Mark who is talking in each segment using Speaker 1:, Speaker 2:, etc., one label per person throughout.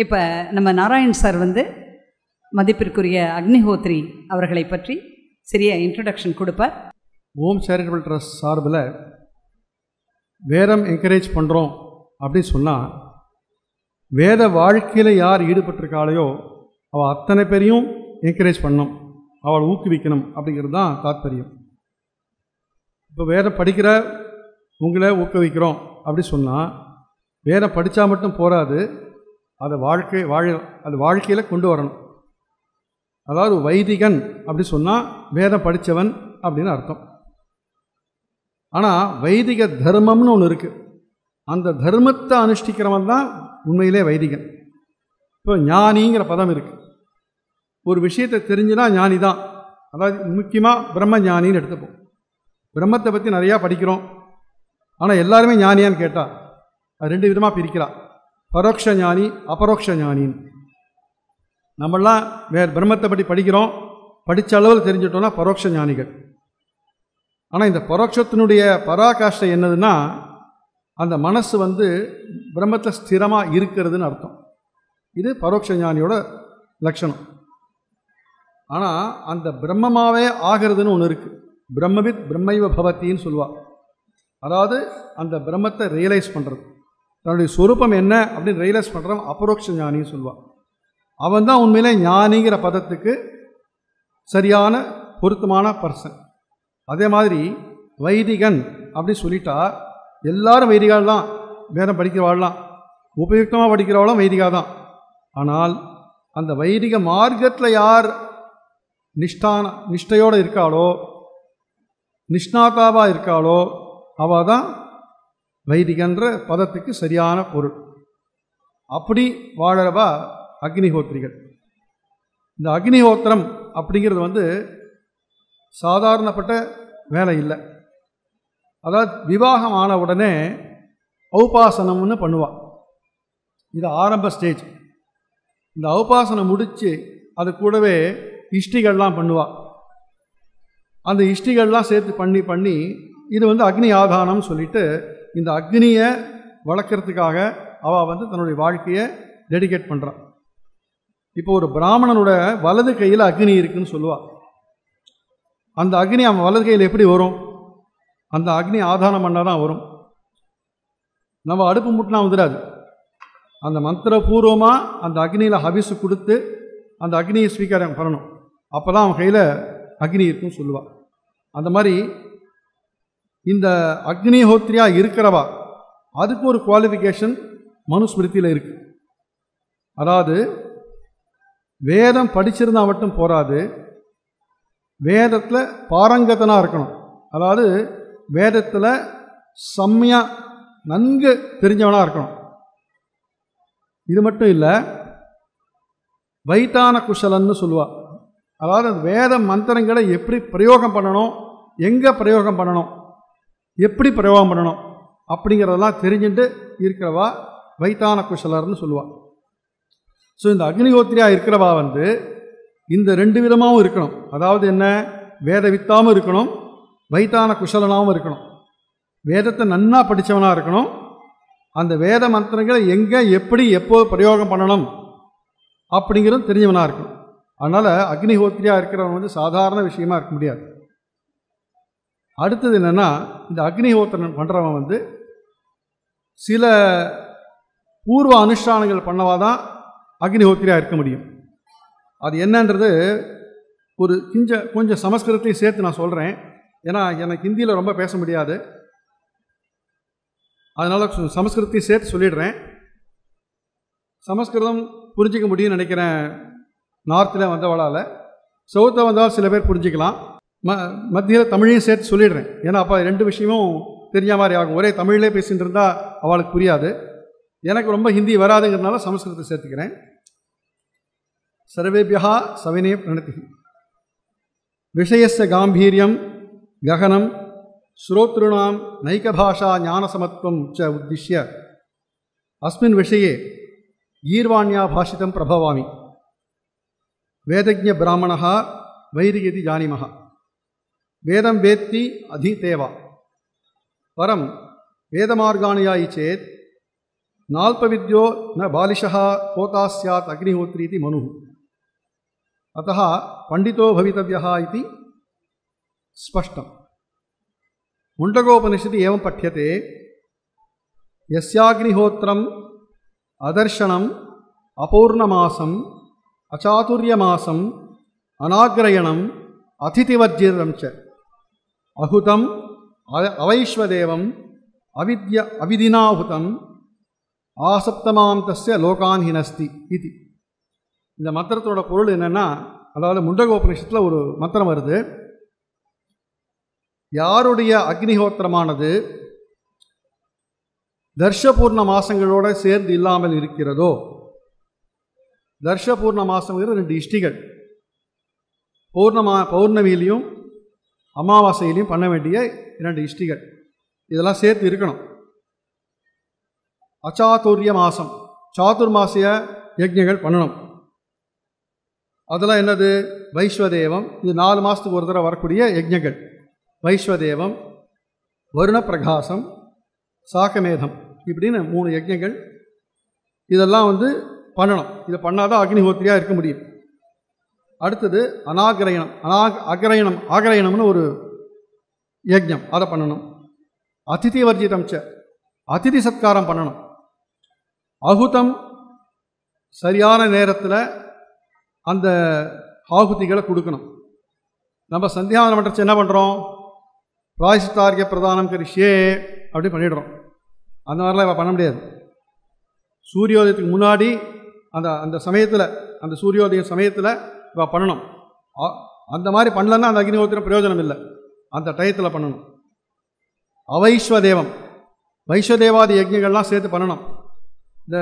Speaker 1: இப்போ நம்ம நாராயண் சார் மதிப்பிற்குரிய அக்னிஹோத்ரி அவர்களை பற்றி சிறிய இன்ட்ரடக்ஷன் கொடுப்பார்.
Speaker 2: ஓம் சேரிட்டபிள் ட்ரஸ்ட் சார்பில் வேதம் என்கரேஜ் பண்ணுறோம் அப்படின்னு சொன்னால், வேத வாழ்க்கையில் யார் ஈடுபட்டிருக்காளையோ அவள் அத்தனை பேரையும் என்கரேஜ் பண்ணணும், அவளை ஊக்குவிக்கணும் அப்படிங்கிறது தான் தாற்பயம். இப்போ வேதம் படிக்கிற உங்களை ஊக்குவிக்கிறோம் அப்படி சொன்னால், வேதம் படித்தா மட்டும் போராது, அதை வாழ்க்கையில் கொண்டு வரணும். அதாவது வைதிகன் அப்படி சொன்னால் வேதம் படித்தவன் அப்படின்னு அர்த்தம். ஆனால் வைதிக தர்மம்னு ஒன்று இருக்குது, அந்த தர்மத்தை அனுஷ்டிக்கிறவன் தான் உண்மையிலே வைதிகன். இப்போ ஞானிங்கிற பதம் இருக்குது. ஒரு விஷயத்தை தெரிஞ்சுனா ஞானி தான். அதாவது முக்கியமாக பிரம்ம ஞானின்னு எடுத்துப்போம். பிரம்மத்தை பற்றி நிறையா படிக்கிறோம், ஆனால் எல்லாருமே ஞானியான்னு கேட்டால் அது ரெண்டு விதமாக பிரிக்கிறா. பரோட்ச ஞானி, அபரோக்ஷ ஞானின்னு. நம்மளாம் வேறு பிரம்மத்தை பற்றி படிக்கிறோம், படித்த அளவில் தெரிஞ்சிட்டோன்னா பரோட்ச ஞானிகள். ஆனால் இந்த பரோட்சத்தினுடைய பராகாஷ்டை என்னதுன்னா, அந்த மனசு பிரம்மத்தில் ஸ்திரமாக இருக்கிறதுன்னு அர்த்தம். இது பரோட்ச ஞானியோட லட்சணம். ஆனால் அந்த பிரம்மமாகவே ஆகிறதுன்னு ஒன்று இருக்குது. பிரம்மவித் பிரம்மைவ பவத்தின்னு சொல்லுவாள். அதாவது அந்த பிரம்மத்தை ரியலைஸ் பண்ணுறது, தன்னுடைய சொரூபம் என்ன அப்படின்னு ரியலைஸ் பண்ணுறவன் அபரோக்ஷ ஞானின்னு சொல்லுவாள். அவன் தான் உண்மையிலே ஞானிங்கிற பதத்துக்கு சரியான பொருத்தமான பர்சன். அதே மாதிரி வைதிகன் அப்படின்னு சொல்லிட்டா எல்லாரும் வைதிகால் தான், வேதம் படிக்கிறவாள்லாம், உபயுக்தமாக படிக்கிறவாளும் வைதிகா தான். ஆனால் அந்த வைதிக மார்க்கத்தில் யார் நிஷ்டையோடு இருக்காளோ, நிஷ்ணாதாவாக இருக்காளோ, அவள் தான் வைதிகன்ற பதத்துக்கு சரியான பொருள். அப்படி வாழறவா அக்னிஹோத்திரிகள். இந்த அக்னிஹோத்திரம் அப்படிங்கிறது சாதாரணப்பட்ட வேலை இல்லை. அதாவது விவாகம் ஆன உடனே ஔபாசனம்னு பண்ணுவாள். இது ஆரம்ப ஸ்டேஜ். இந்த ஔபாசனம் முடித்து அது கூடவே இஷ்டிகள்லாம் பண்ணுவாள். அந்த இஷ்டிகள்லாம் சேர்த்து பண்ணி பண்ணி இது அக்னி ஆதானம் சொல்லிட்டு இந்த அக்னியை வளர்க்குறதுக்காக அவள் தன்னுடைய வாழ்க்கையை டெடிகேட் பண்ணுறான். இப்போ ஒரு பிராமணனோட வலது கையில் அக்னி இருக்குன்னு சொல்லுவாள். அந்த அக்னி அவன் வலது கையில் எப்படி வரும்? அந்த அக்னி ஆதானம் பண்ணால் தான் வரும். நம்ம அடுப்பு முட்டினா வந்துடாது. அந்த மந்திரபூர்வமாக அந்த அக்னியில் ஹவிசு கொடுத்து அந்த அக்னியை ஸ்வீகாரம் பண்ணணும். அப்போ தான் அவன் கையில் அக்னி இருக்குன்னு சொல்லுவாள். அந்த மாதிரி இந்த அக்னிஹோத்ரியாக இருக்கிறவா அதுக்கு ஒரு குவாலிஃபிகேஷன் மனுஸ்மிருதியில் இருக்குது. அதாவது வேதம் படிச்சிருந்தா மட்டும் போராது, வேதத்தில் பாரங்கத்தனாக இருக்கணும். அதாவது வேதத்தில் செம்மையாக நன்கு தெரிஞ்சவனாக இருக்கணும். இது மட்டும் இல்லை, வைத்தான குஷலன்னு சொல்லுவாள். அதாவது வேத மந்திரங்களை எப்படி பிரயோகம் பண்ணணும், எங்கே பிரயோகம் பண்ணணும், எப்படி பிரயோகம் பண்ணணும் அப்படிங்கிறதெல்லாம் தெரிஞ்சுட்டு இருக்கிறவா வைத்தான குஷலர்னு சொல்லுவாள். ஸோ இந்த அக்னிஹோத்திரியாக இருக்கிறவா இந்த ரெண்டு விதமாகவும் இருக்கணும். அதாவது என்ன, வேத வித்தாகவும் இருக்கணும், வைத்தான குஷலனாகவும் இருக்கணும். வேதத்தை நன்னா படித்தவனாக இருக்கணும், அந்த வேத மந்திரங்களை எங்கே எப்படி எப்போது பிரயோகம் பண்ணணும் அப்படிங்கிறது தெரிஞ்சவனாக இருக்கணும். அதனால் அக்னிஹோத்திரியாக இருக்கிறவன் சாதாரண விஷயமா இருக்க முடியாது. அடுத்தது என்னென்னா, இந்த அக்னிஹோத்திரம் பண்ணுறவன் சில பூர்வ அனுஷ்டானங்கள் பண்ணவாதான் அக்னிஹோத்திரியாக இருக்க முடியும். அது என்னன்றது ஒரு கொஞ்சம் சமஸ்கிருதத்தையும் சேர்த்து நான் சொல்கிறேன். ஏன்னா எனக்கு ஹிந்தியில் ரொம்ப பேச முடியாது, அதனால் சமஸ்கிருதத்தையும் சேர்த்து சொல்லிடுறேன். சமஸ்கிருதம் புரிஞ்சிக்க முடியும்னு நினைக்கிறேன் நார்த்தில் வந்தவளால். சவுத்தில் வந்தால் சில பேர் புரிஞ்சிக்கலாம். மத்தியில் தமிழையும் சேர்த்து சொல்லிடுறேன். ஏன்னா அப்போ ரெண்டு விஷயமும் தெரிஞ்ச மாதிரி ஆகும். ஒரே தமிழிலே பேசிகிட்டு இருந்தால் அவளுக்கு புரியாது. எனக்கு ரொம்ப ஹிந்தி வராதுங்கிறதுனால சமஸ்கிருதத்தை சேர்த்துக்கிறேன். சர்வேபியா சவினே பிரணதி. விஷயஸ்ய காம்பீரியம் ககனம் ஸ்ரோத்ருணாம் நைகபாஷா ஞானசமத்வம் ச உத்திஷ்ய அஸ்மின் விஷயே ஈர்வாண்யா பாஷிதம் பிரபவாமி. வேதஜ்ஞ பிராமணः வைதிகதி ஜானிமः. வேதம் வேத்தி அதீதேவா பரம் வேதமார்காணியாயி சேத் नाल्पविद्यो न बालिशः होता स्यात् अग्निहोत्री इति मनुः अतः पंडितो भवितव्यः इति स्पष्टम्। मुण्डकोपनिषदि एवं पठ्यते यस्याग्निहोत्रम् अदर्शनम् अपूर्णमासम् अचातुर्यमासम् अनाग्रयणम् अतिथिवर्जितं च अहुतम् अवैश्वदेवम् अविदिनाहुतम् ஆசப்தமாம் தஸ்ய லோகான் ஹினஸ்தி இது. இந்த மந்திரத்தோட பொருள் என்னென்னா, அதாவது முண்டகோபனிஷத்தில் ஒரு மந்திரம் வருது. யாருடைய அக்னிஹோத்திரமானது தர்ஷபூர்ண மாசங்களோடு சேர்ந்து இல்லாமல் இருக்கிறதோ, தர்ஷபூர்ண மாசங்கிறது 2 இஷ்டிகள், பௌர்ணமியிலையும் அமாவாசையிலையும் பண்ண வேண்டிய 2 இஷ்டிகள், இதெல்லாம் சேர்த்து இருக்கணும். அச்சாதுர்ய மாசம், சாதுர்மாசிய யஜ்ஞங்கள் பண்ணணும். அதெல்லாம் என்னது? வைஸ்வதேவம், இது 4 மாதத்துக்கு ஒரு தடவை வரக்கூடிய யஜ்ஞங்கள். வைஸ்வதேவம், வருண பிரகாசம், சாகமேதம், இப்படின்னு 3 யஜ்ஞங்கள். இதெல்லாம் பண்ணணும். இதை பண்ணாதான் அக்னிஹோத்திரியாக இருக்க முடியும். அடுத்தது அனாகிரயணம். ஆகிரயணம்னு ஒரு யஜ்ஞம், அதை பண்ணணும். அதிதி வர்ஜிதம் ச, அதிதி சத்காரம் பண்ணணும். அகுதம், சரியான நேரத்தில் அந்த ஆகுதிகளை கொடுக்கணும். நம்ம சந்தியாவனம் பண்ணுறச்சு என்ன பண்ணுறோம்? பிராயசித்தார்ய பிரதானம் கரிஷ்யே அப்படி பண்ணிடுறோம். அந்த மாதிரிலாம் இவ பண்ண முடியாது. சூரியோதயத்துக்கு முன்னாடி அந்த சமயத்தில், அந்த சூரியோதய சமயத்தில் இவ பண்ணணும். அந்த மாதிரி பண்ணலன்னா அந்த அக்னிஹோத்திரம் பிரயோஜனம் இல்லை. அந்த டயத்தில் பண்ணணும். அவைஸ்வதேவம், வைஸ்வதேவாதி யஜ்ஞங்கள்லாம் சேர்த்து பண்ணணும். இந்த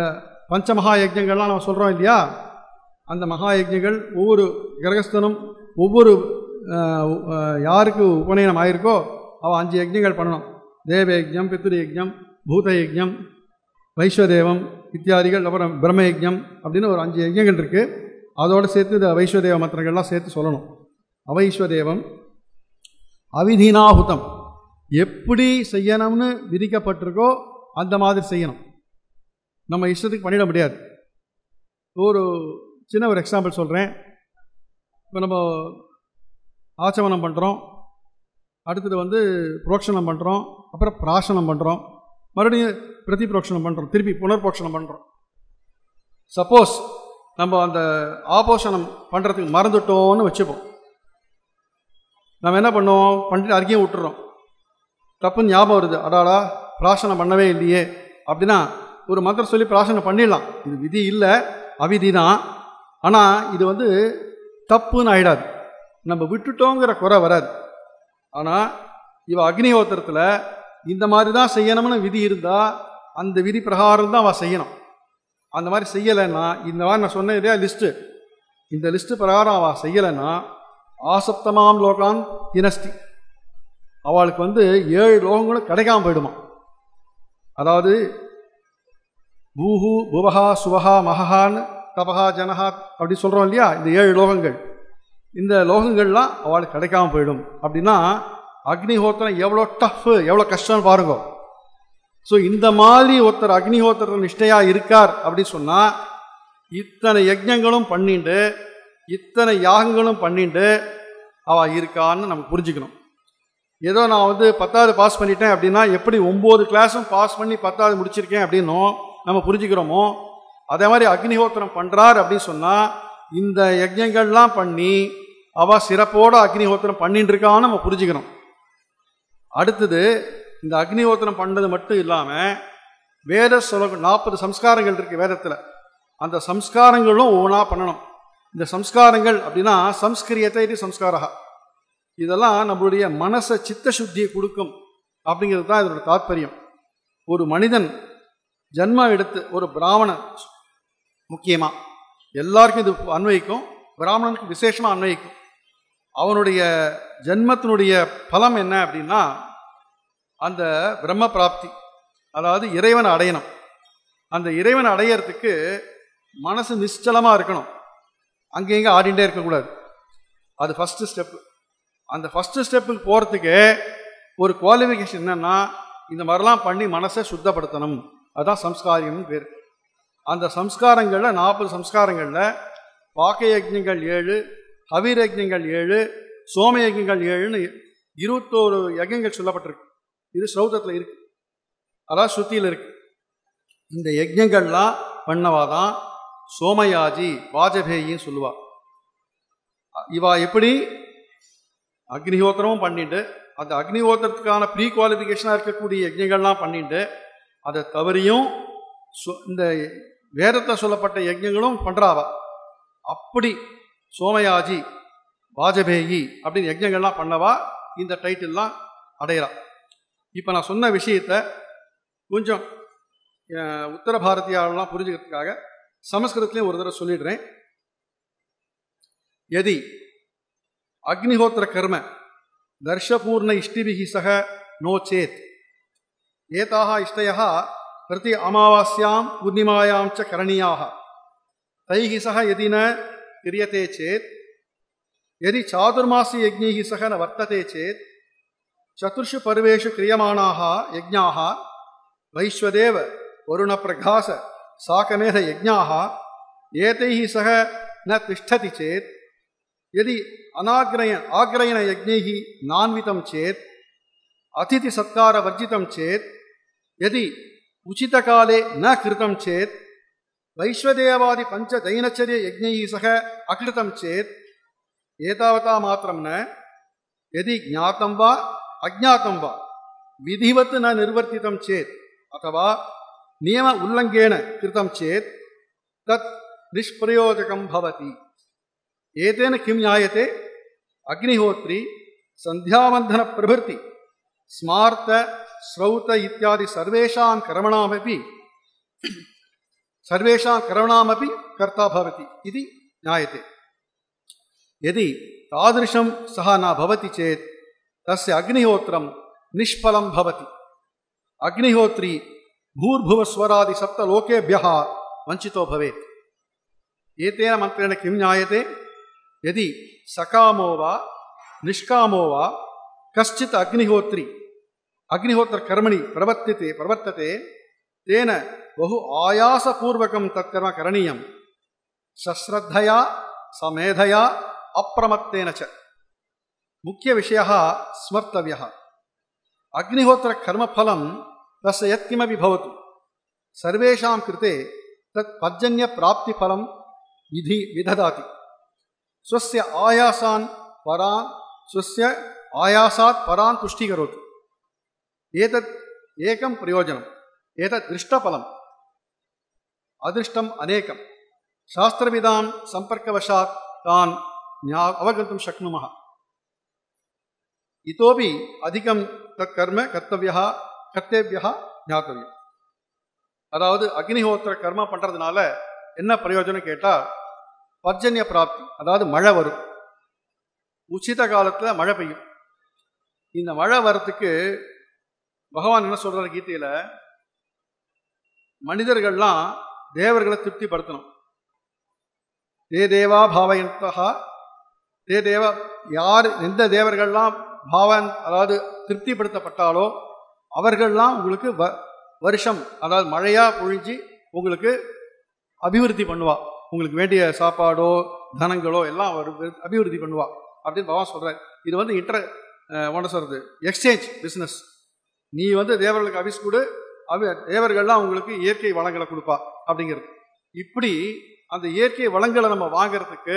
Speaker 2: பஞ்சமகா யஜ்ஞங்கள்லாம் நம்ம சொல்கிறோம் இல்லையா, அந்த மகா யஜ்ஞங்கள் ஒவ்வொரு கிரகஸ்தனும் ஒவ்வொரு யாருக்கு உபநயனம் ஆகிருக்கோ அவள் 5 யஜ்ஞங்கள் பண்ணணும். தேவயஜ்ஞம், பித்ருயஜ்ஞம், பூதயஜ்ஞம், வைஸ்வதேவம் இத்தியாதிகள், அப்புறம் பிரம்மயஜ்ஞம் அப்படின்னு ஒரு 5 யஜ்ஞங்கள் இருக்குது. அதோடு சேர்த்து இந்த வைஸ்வதேவ மந்திரங்கள்லாம் சேர்த்து சொல்லணும். அவைஸ்வதேவம், அவிதீனாஹுதம், எப்படி செய்யணும்னு விதிக்கப்பட்டிருக்கோ அந்த மாதிரி செய்யணும். நம்ம இஷ்டத்துக்கு பண்ணிட முடியாது. ஒரு எக்ஸாம்பிள் சொல்கிறேன். இப்போ நம்ம ஆச்சமனம் பண்ணுறோம், அடுத்தது புரோக்ஷனம் பண்ணுறோம், அப்புறம் பிராசனம் பண்ணுறோம், மறுபடியும் பிரதி புரோக்ஷனம் பண்ணுறோம், திருப்பி புனர்போக்ஷனம் பண்ணுறோம். சப்போஸ் நம்ம அந்த ஆபோஷனம் பண்ணுறதுக்கு மறந்துட்டோன்னு வச்சுப்போம். நம்ம என்ன பண்ணுவோம்? பண்ணிட்டு அருகே விட்டுறோம். தப்புன்னு ஞாபகம் வருது, அடாடா பிராசனம் பண்ணவே இல்லையே அப்படின்னா ஒரு மந்திரம் சொல்லி பிராசனம் பண்ணிடலாம். இது விதி இல்லை, அவிதி தான். ஆனால் இது தப்புன்னு ஆகிடாது, நம்ம விட்டுட்டோங்கிற குறை வராது. ஆனால் இவ அக்னிஹோத்திரத்தில் இந்த மாதிரி தான் செய்யணும்னு விதி இருந்தால் அந்த விதி பிரகாரம் தான் அவள் செய்யணும். அந்த மாதிரி செய்யலைன்னா, இந்த மாதிரி நான் சொன்னேன் இல்லையா லிஸ்ட்டு, இந்த லிஸ்ட்டு பிரகாரம் அவள் செய்யலைன்னா ஆசப்தமாம் லோகான் தினஸ்தி, அவளுக்கு 7 லோகங்களும் கிடைக்காம போயிடுமா. அதாவது பூஹு புவஹா சுவஹா மஹஹான் தபஹா ஜனஹா அப்படி சொல்கிறோம் இல்லையா, இந்த 7 லோகங்கள், இந்த லோகங்கள்லாம் அவளுக்கு கிடைக்காம போயிடும். அப்படின்னா அக்னிஹோத்திரம் எவ்வளோ டஃப்பு, எவ்வளோ கஷ்டம்னு பாருங்க. ஸோ இந்த மாதிரி ஒருத்தர் அக்னிஹோத்திர நிஷ்டையாக இருக்கார் அப்படின்னு சொன்னால் இத்தனை யஜ்ஞங்களும் பண்ணிட்டு இத்தனை யாகங்களும் பண்ணிட்டு அவள் இருக்கான்னு நம்ம புரிஞ்சுக்கணும். ஏதோ நான் 10வது பாஸ் பண்ணிட்டேன் அப்படின்னா எப்படி 9 கிளாஸும் பாஸ் பண்ணி 10வது முடிச்சிருக்கேன் அப்படின்னும் நம்ம புரிஞ்சுக்கிறோமோ, அதே மாதிரி அக்னிஹோத்திரம் பண்ணுறார் அப்படின்னு சொன்னால் இந்த யஜ்ஞங்கள்லாம் பண்ணி அவள் சிறப்போடு அக்னிஹோத்திரம் பண்ணிட்டு இருக்கான்னு நம்ம புரிஞ்சுக்கிறோம். அடுத்தது இந்த அக்னிஹோத்திரம் பண்ணது மட்டும் இல்லாமல் வேத சொல்ல 40 சம்ஸ்காரங்கள் இருக்குது வேதத்தில், அந்த சம்ஸ்காரங்களும் ஒவ்வொன்றா பண்ணணும். இந்த சம்ஸ்காரங்கள் அப்படின்னா சம்ஸ்கிரியத்தை இது சம்ஸ்காரா, இதெல்லாம் நம்மளுடைய மனசை சித்த சுத்தியை கொடுக்கும் அப்படிங்கிறது தான் இதோட தாற்பயம். ஒரு மனிதன் ஜன்மம் எடுத்து, ஒரு பிராமணன் முக்கியமாக எல்லாருக்கும் இது அன்வயிக்கும், பிராமணனுக்கு விசேஷமாக அன்வயிக்கும். அவனுடைய ஜன்மத்தினுடைய பலம் என்ன அப்படின்னா அந்த பிரம்ம பிராப்தி, அதாவது இறைவனை அடையணும். அந்த இறைவனை அடையிறதுக்கு மனசு நிச்சலமாக இருக்கணும், அங்கெங்கே ஆடிண்டே இருக்கக்கூடாது. அது ஃபஸ்ட்டு ஸ்டெப்பு. அந்த ஃபஸ்ட்டு ஸ்டெப்புக்கு போகிறதுக்கு ஒரு குவாலிஃபிகேஷன் என்னென்னா இந்த மாதிரிலாம் பண்ணி மனசை சுத்தப்படுத்தணும் அதுதான் சம்ஸ்காரியம்னு பேர். அந்த சம்ஸ்காரங்களில் 40 சம்ஸ்காரங்களில் பாக்க யஜ்ஞங்கள் 7, ஹவிர் யஜ்ஞங்கள் 7, சோம யஜ்ஞங்கள் 7ன்னு 21 யஜ்ஞங்கள் சொல்லப்பட்டிருக்கு. இது ஸ்ரௌதத்தில் இருக்கு, அதாவது ஸ்ருதியில் இருக்கு. இந்த யஜ்ஞங்கள்லாம் பண்ணவாதான் சோமயாஜி வாஜபேயின்னு சொல்லுவா. இவா எப்படி அக்னிஹோத்திரமும் பண்ணிட்டு அந்த அக்னிஹோத்திரத்துக்கான ப்ரீ குவாலிஃபிகேஷனாக இருக்கக்கூடிய யஜ்ஞங்கள்லாம் பண்ணிட்டு அதை தவறியும் இந்த வேதத்தில் சொல்லப்பட்ட யஜ்ஞங்களும் பண்ணுறாவா. அப்படி சோமயாஜி வாஜபேயி அப்படின்னு யஜ்ஞங்கள்லாம் பண்ணவா இந்த டைட்டில்லாம் அடையிறா. இப்போ நான் சொன்ன விஷயத்தை கொஞ்சம் உத்தர பாரதியாரெல்லாம் புரிஞ்சுக்கிறதுக்காக சமஸ்கிருதத்துலேயும் ஒரு தடவை சொல்லிடுறேன். यदि अग्निहोत्र कर्म दर्शपूर्ण इष्टिभिः सह नो चेत् एताः इष्टयः प्रति अमावास्यां पूर्णिमायां च करणीयाः तैः सह यदि न क्रियते चेत् यदि चातुर्मासी यज्ञैः सह न वर्तते चेत् चतुर्षु पर्वेषु क्रियमाणाः यज्ञाः वैश्वदेव वरुणप्रघास साकमेध यज्ञाः एतैः सह न तिष्ठति चेत् यदि आग्रयण यज्ञैः नान्वितं चेत् अतिथि सत्कार वर्जितं चेत् यदि उचितकाले न कृतं चेत् वैश्वदेवादि पंचदैनचर्य यज्ञैः सह अकृतं चेत् एतावता मात्रं न यदि ज्ञातं वा अज्ञातं वा विधिवत् न निर्वर्तितं चेत् अथवा नियम उल्लङ्घेन कृतं चेत् तत् निष्प्रयोजकं भवति. एतेन किं ज्ञायते? अग्निहोत्री संध्यावन्दन प्रभृति स्मार्त श्रौत इत्यादि सर्वेषां कर्मणामपि कर्ता भवति इति ज्ञायते. यदि तादृशं सः न भवति चेत् तस्य अग्निहोत्रं निष्फलं भवति. अग्निहोत्री भूर्भुवस्वरादि सप्तलोकेभ्यः वञ्चितो भवेत्. एतेन मन्त्रेण किं ज्ञायते? यदि सकामो वा निष्कामो वा कश्चित् अग्निहोत्री अग्निहोत्र कर्मणि प्रवर्तते तेन बहु आयासपूर्वकं तत्कर्म करणीयं सश्रद्धया समेधया अप्रमत्तेन च. मुख्य विषयः स्मर्तव्यः. अग्निहोत्र कर्मफलं तस्य यत्किमपि भवतु सर्वेषां कृते तत् पर्जन्य प्राप्तिफलं विदधाति. स्वस्य आयासात् परान् तुष्टीकरोति. एतत् एकं प्रयोजनम्. एतत् दृष्टफलम्. अदृष्टम् अनेकं. शास्त्रविदां सम्पर्कवशात् तान् अवगन्तुं शक्नुमः. इतोपि अधिकं तत् कर्म கர்த்தேபியா ஞாத்தவியம். அதாவது அக்னிஹோத்திர கர்மா பண்ணுறதுனால என்ன பிரயோஜனம் கேட்டால் பர்ஜன்ய பிராப்தி, அதாவது மழை வரும். உச்சித காலத்தில் மழை பெய்யும். இந்த மழை வரத்துக்கு பகவான் என்ன சொல்கிறார் கீதையில்? மனிதர்கள்லாம் தேவர்களை திருப்திப்படுத்தணும். தே தேவா பாவயந்தா தே தேவ, யார் எந்த தேவர்கள்லாம் பாவன் அதாவது திருப்திப்படுத்தப்பட்டாலோ அவர்கள்லாம் உங்களுக்கு வருஷம் அதாவது மழையாக பொழிஞ்சு உங்களுக்கு அபிவிருத்தி பண்ணுவா. உங்களுக்கு வேண்டிய சாப்பாடோ தனங்களோ எல்லாம் அபிவிருத்தி பண்ணுவா அப்படின்னு பகவான் சொல்கிறார். இது ஒன்று சொல்கிறது எக்ஸ்சேஞ்ச் பிஸ்னஸ். நீ தேவர்களுக்கு அபிஸ் கொடு, தேவர்கள்லாம் உங்களுக்கு இயற்கை வளங்களை கொடுப்பா அப்படிங்கிறது. இப்படி அந்த இயற்கை வளங்களை நம்ம வாங்கிறதுக்கு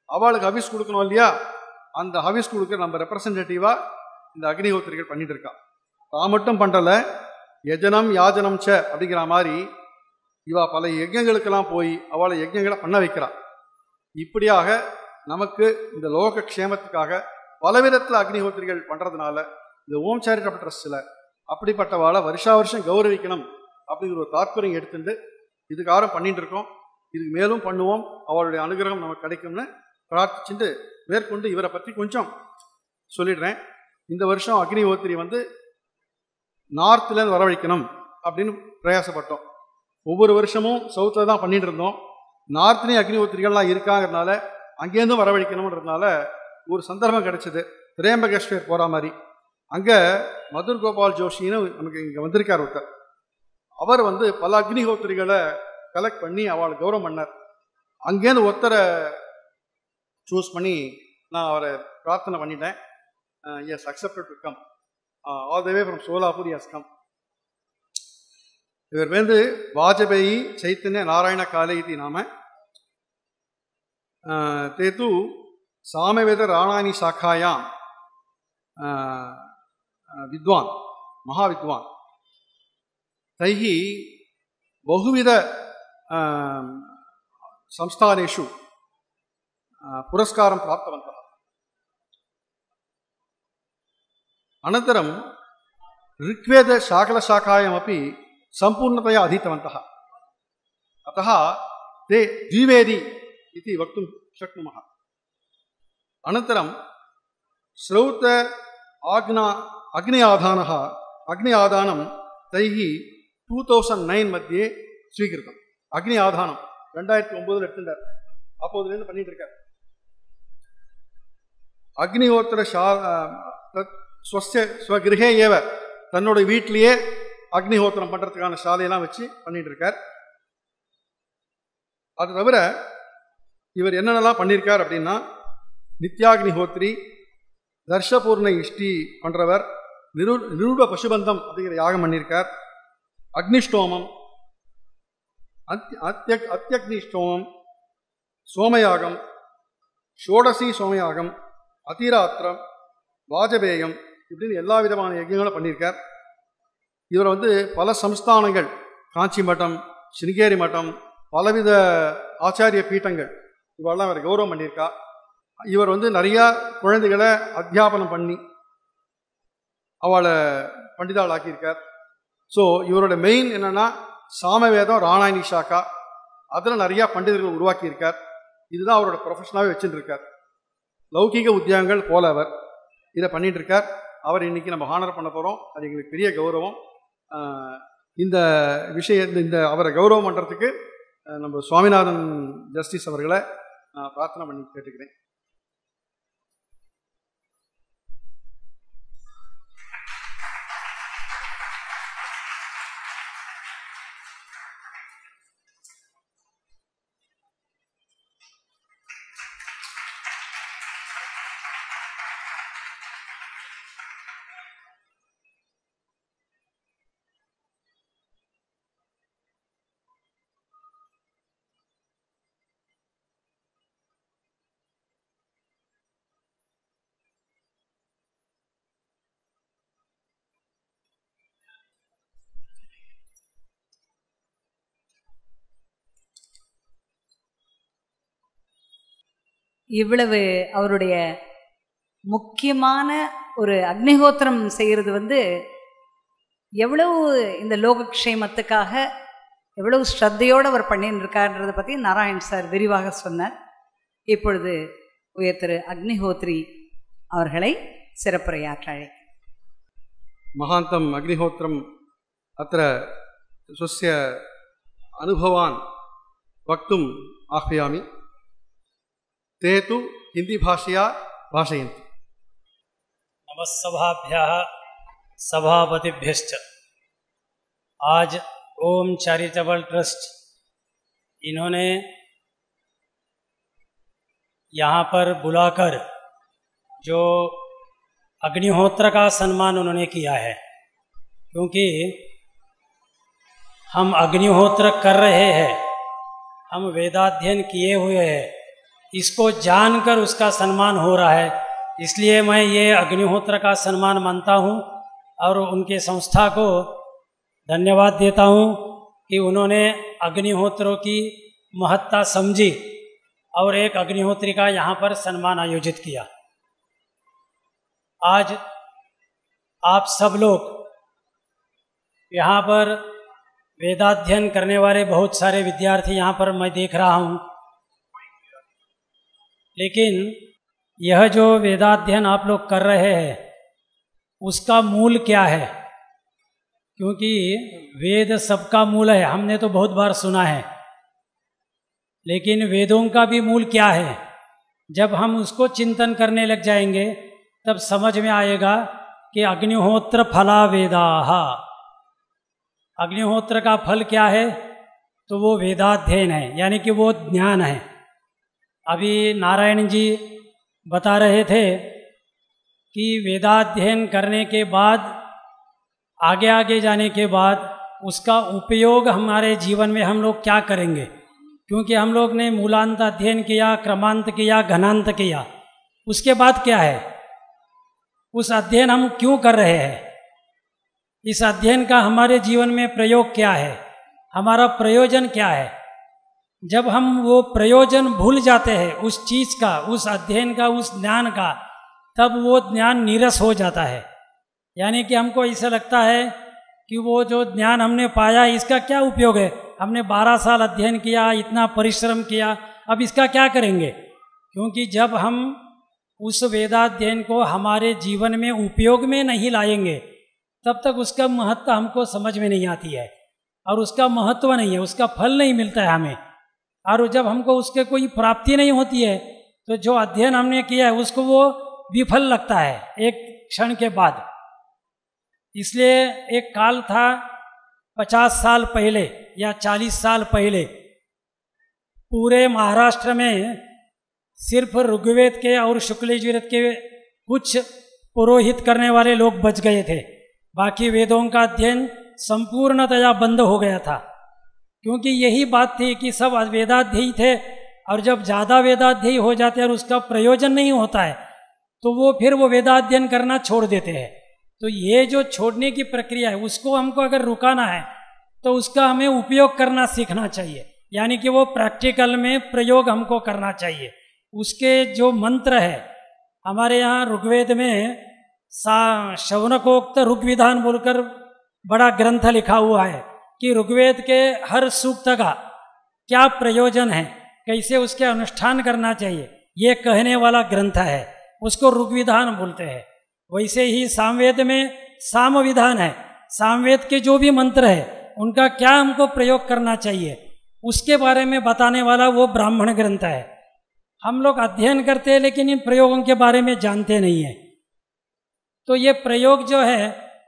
Speaker 2: அவளுக்கு ஹவிஸ் கொடுக்கணும் இல்லையா? அந்த ஹவிஸ் கொடுக்க நம்ம ரெப்ரசன்டேட்டிவாக இந்த அக்னிஹோத்திரிகள் பண்ணிட்டு இருக்கா. தான் மட்டும் பண்ணலை, யஜனம் யாஜனம் ச அப்படிங்கிற மாதிரி இவா பல யஜ்ஞங்களுக்கெல்லாம் போய் அவளை யஜ்ஞங்களை பண்ண வைக்கிறா. இப்படியாக நமக்கு இந்த லோக க்ஷேமத்துக்காக பலவிதத்தில் அக்னிஹோத்திரிகள் பண்ணுறதுனால இந்த ஓம் சேரிட்டபிள் ட்ரஸ்டில் அப்படிப்பட்டவாளை வருஷா வருஷம் கௌரவிக்கணும் அப்படிங்கிற ஒரு தாற்பயம் எடுத்துட்டு இதுக்காரம் பண்ணிட்டு இருக்கோம். இதுக்கு மேலும் பண்ணுவோம். அவளுடைய அனுகிரகம் நமக்கு கிடைக்கும்னு பிரார்த்திச்சுட்டு மேற்கொண்டு இவரை பற்றி கொஞ்சம் சொல்லிடுறேன். இந்த வருஷம் அக்னிஹோத்திரி நார்த்துலேருந்து வரவழைக்கணும் அப்படின்னு பிரயாசப்பட்டோம். ஒவ்வொரு வருஷமும் சவுத்தில் தான் பண்ணிட்டு இருந்தோம். நார்த்லேயும் அக்னிஹோத்திரிகள்லாம் இருக்காங்கிறதுனால அங்கேருந்தும் வரவழைக்கணுன்றதுனால ஒரு சந்தர்ப்பம் கிடைச்சது. திரையம்பகேஸ்வர் போகிற மாதிரி அங்கே மதுர் கோபால் ஜோஷின்னு நமக்கு இங்கே வந்திருக்கார் ஒருத்தர். அவர் வந்து பல அக்னிஹோத்திரிகளை கலெக்ட் பண்ணி அவளை கௌரவம் பண்ணார். அங்கேருந்து ஒருத்தரை சூஸ் பண்ணி நான் அவரை பிரார்த்தனை பண்ணிட்டேன். Has accepted to come all the way from Solapur has come. இவர் வந்து வாஜபேயி சைத்தன்ய நாராயண காலே இது நாம ते तु सामवेद राणानि शाखायां विद्वान् महाविद्वान् तैः बहुविध संस्थानेषु पुरस्कारं प्राप्तवन्तः. अनन्तरं ऋग्वेदशाकलशाखायामपि सम्पूर्णतया अधीतवन्तः. अतः ते द्विवेदी इति वक्तुं शक्नुमः. अनन्तरं श्रौत अग्नि आधानं तैः 2009 मध्ये स्वीकृतम्. अग्नि आधानं 2009 எடுத்துட்டார். அப்போதுலேருந்து பண்ணிட்டு இருக்கார். அக்னிஹோத்திர ஸ்வகிருஹே ஏவ தன்னோட வீட்டிலேயே அக்னிஹோத்திரம் பண்ணுறதுக்கான சாலையெல்லாம் வச்சு பண்ணிட்டு இருக்கார். அது தவிர இவர் என்னென்னலாம் பண்ணியிருக்கார் அப்படின்னா, நித்யாக்னிஹோத்ரி, தர்ஷபூர்ண இஷ்டி பண்ணுறவர், நிரூட பசுபந்தம் அப்படிங்கிற யாகம் பண்ணியிருக்கார், அக்னிஷ்டோமம், அத்தியக்னிஷ்டோமம், சோமயாகம், ஷோடசி சோமயாகம், அதிராத்திரம், வாஜபேயம் இப்படின்னு எல்லா விதமான யஜ்யங்களும் பண்ணியிருக்கார். இவர் வந்து பல சம்ஸ்தானங்கள், காஞ்சி மட்டம், சிருங்கேரி மட்டம், பலவித ஆச்சாரிய பீட்டங்கள் இவெல்லாம் அவர் கௌரவம் பண்ணியிருக்கா. இவர் வந்து நிறையா குழந்தைகளை அத்தியாபனம் பண்ணி அவளை பண்டிதாள் ஆக்கியிருக்கார். ஸோ இவரோட மெயின் என்னென்னா சாமவேதம் ராணாயணி சாக்கா, அதில் நிறையா பண்டிதர்கள் உருவாக்கியிருக்கார். இதுதான் அவரோட ப்ரொஃபஷனாகவே வச்சுட்டு இருக்கார். லௌகிக உத்தியோகங்கள் போல அவர் இதை பண்ணிட்டு இருக்கார். அவர் இன்னைக்கு நம்ம ஹானர் பண்ண போகிறோம். அது எங்களுக்கு பெரிய கௌரவம். இந்த இந்த அவரை கௌரவம் பண்ணுறதுக்கு நம்ம சுவாமிநாதன் ஜஸ்டிஸ் அவர்களை நான் பிரார்த்தனை பண்ணி கேட்டுக்கிறேன்.
Speaker 1: இவ்வளவு அவருடைய முக்கியமான ஒரு அக்னிஹோத்திரம் செய்கிறது வந்து எவ்வளவு இந்த லோகக்ஷேமத்துக்காக எவ்வளவு ஸ்ரத்தையோடு அவர் பண்ணின்னு இருக்காருன்றதை பற்றி நாராயண் சார் விரிவாக சொன்னார். இப்பொழுது உயர் திரு அக்னிஹோத்ரி அவர்களை சிறப்புரையாற்ற அழைக்கிறேன்.
Speaker 2: மகாந்தம் அக்னிஹோத்திரம் அத்திர स्वस्य अनुभवान् वक्तुम् आह्वयामि. ते तु हिंदी भाषया भाषयन्ति.
Speaker 3: नमस्सभाभ्यः सभापतिभ्यश्च. आज ओम चैरिटेबल ट्रस्ट इन्होंने यहाँ पर बुलाकर जो अग्निहोत्र का सम्मान उन्होंने किया है, क्योंकि हम अग्निहोत्र कर रहे हैं, हम वेदाध्ययन किए हुए हैं, इसको जानकर उसका सम्मान हो रहा है. इसलिए मैं ये अग्निहोत्र का सम्मान मानता हूँ और उनके संस्था को धन्यवाद देता हूँ कि उन्होंने अग्निहोत्रों की महत्ता समझी और एक अग्निहोत्री का यहाँ पर सम्मान आयोजित किया. आज आप सब लोग यहाँ पर वेदाध्ययन करने वाले बहुत सारे विद्यार्थी यहाँ पर मैं देख रहा हूँ, लेकिन यह जो वेदाध्ययन आप लोग कर रहे हैं उसका मूल क्या है? क्योंकि वेद सबका मूल है, हमने तो बहुत बार सुना है, लेकिन वेदों का भी मूल क्या है? जब हम उसको चिंतन करने लग जाएंगे तब समझ में आएगा कि अग्निहोत्र फला वेदाः, अग्निहोत्र का फल क्या है, तो वो वेदाध्ययन है, यानी कि वो ज्ञान है। अभी नारायण जी बता रहे थे कि वेदाध्ययन करने के बाद आगे आगे जाने के बाद उसका उपयोग हमारे जीवन में हम लोग क्या करेंगे, क्योंकि हम लोग ने मूलांत अध्ययन किया, क्रमांत किया, घनांत किया, उसके बाद क्या है, उस अध्ययन हम क्यों कर रहे हैं, इस अध्ययन का हमारे जीवन में प्रयोग क्या है, हमारा प्रयोजन क्या है। जब हम वो प्रयोजन भूल जाते हैं उस चीज़ का, उस अध्ययन का, उस ज्ञान का, तब वो ज्ञान नीरस हो जाता है। यानी कि हमको ऐसा लगता है कि वो जो ज्ञान हमने पाया इसका क्या उपयोग है, हमने 12 साल अध्ययन किया, इतना परिश्रम किया, अब इसका क्या करेंगे। क्योंकि जब हम उस वेदाध्ययन को हमारे जीवन में उपयोग में नहीं लाएंगे तब तक उसका महत्व हमको समझ में नहीं आती है, और उसका महत्व नहीं है, उसका फल नहीं मिलता है हमें। और जब हमको उसके कोई प्राप्ति नहीं होती है तो जो अध्ययन हमने किया है उसको वो विफल लगता है एक क्षण के बाद। इसलिए एक काल था 50 साल पहले या 40 साल पहले, पूरे महाराष्ट्र में सिर्फ ऋग्वेद के और शुक्ल यजुर्वेद के कुछ पुरोहित करने वाले लोग बच गए थे, बाकी वेदों का अध्ययन संपूर्णतया बंद हो गया था। क्योंकि यही बात थी कि सब वेदाध्ययी थे, और जब ज़्यादा वेदाध्ययी हो जाते हैं और उसका प्रयोजन नहीं होता है तो वो फिर वो वेदाध्ययन करना छोड़ देते हैं। तो ये जो छोड़ने की प्रक्रिया है उसको हमको अगर रुकाना है तो उसका हमें उपयोग करना सीखना चाहिए, यानी कि वो प्रैक्टिकल में प्रयोग हमको करना चाहिए। उसके जो मंत्र है, हमारे यहाँ ऋग्वेद में शौनकोक्त ऋग्विधान बोलकर बड़ा ग्रंथ लिखा हुआ है कि ऋग्वेद के हर सूक्त का क्या प्रयोजन है, कैसे उसके अनुष्ठान करना चाहिए, ये कहने वाला ग्रंथ है, उसको ऋग्विधान बोलते हैं। वैसे ही सामवेद में सामविधान है, सामवेद के जो भी मंत्र है उनका क्या हमको प्रयोग करना चाहिए उसके बारे में बताने वाला वो ब्राह्मण ग्रंथ है। हम लोग अध्ययन करते हैं लेकिन इन प्रयोगों के बारे में जानते नहीं हैं। तो ये प्रयोग जो है